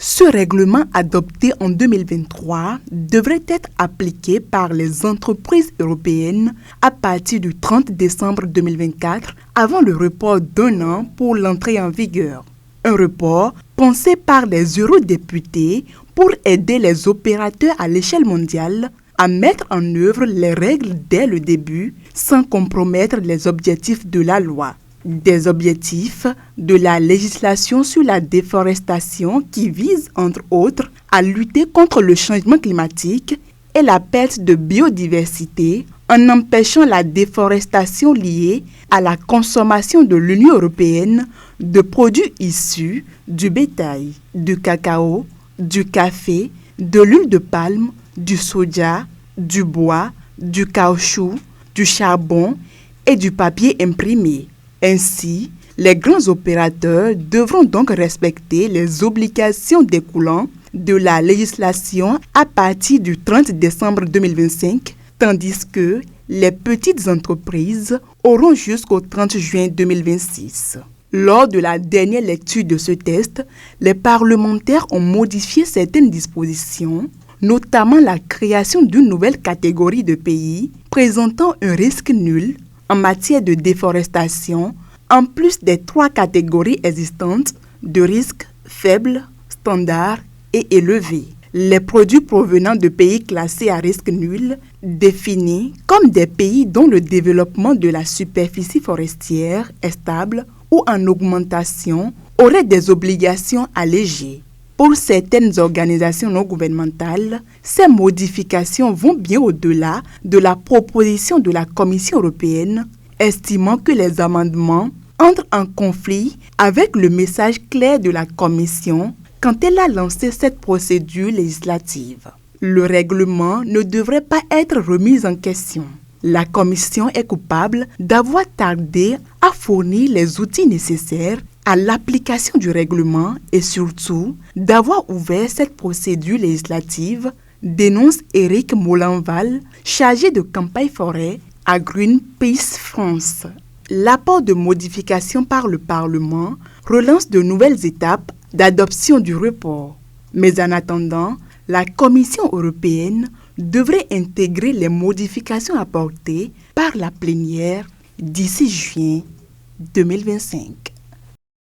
Ce règlement adopté en 2023 devrait être appliqué par les entreprises européennes à partir du 30 décembre 2024 avant le report d'1 an pour l'entrée en vigueur. Un report pensé par les eurodéputés pour aider les opérateurs à l'échelle mondiale à mettre en œuvre les règles dès le début sans compromettre les objectifs de la loi. Des objectifs de la législation sur la déforestation qui visent, entre autres, à lutter contre le changement climatique et la perte de biodiversité en empêchant la déforestation liée à la consommation de l'Union européenne de produits issus du bétail, du cacao, du café, de l'huile de palme, du soja, du bois, du caoutchouc, du charbon et du papier imprimé. Ainsi, les grands opérateurs devront donc respecter les obligations découlant de la législation à partir du 30 décembre 2025, tandis que les petites entreprises auront jusqu'au 30 juin 2026. Lors de la dernière lecture de ce texte, les parlementaires ont modifié certaines dispositions, notamment la création d'une nouvelle catégorie de pays présentant un risque nul en matière de déforestation, en plus des 3 catégories existantes de risques faibles, standards et élevés. Les produits provenant de pays classés à risque nul, définis comme des pays dont le développement de la superficie forestière est stable ou en augmentation, auraient des obligations allégées. Pour certaines organisations non gouvernementales, ces modifications vont bien au-delà de la proposition de la Commission européenne, estimant que les amendements entrent en conflit avec le message clair de la Commission quand elle a lancé cette procédure législative. Le règlement ne devrait pas être remis en question. La Commission est coupable d'avoir tardé à fournir les outils nécessaires à l'application du règlement et surtout d'avoir ouvert cette procédure législative, dénonce Éric Molenval, chargé de campagne forêt à Greenpeace France. L'apport de modifications par le Parlement relance de nouvelles étapes d'adoption du report. Mais en attendant, la Commission européenne devrait intégrer les modifications apportées par la plénière d'ici juin 2025.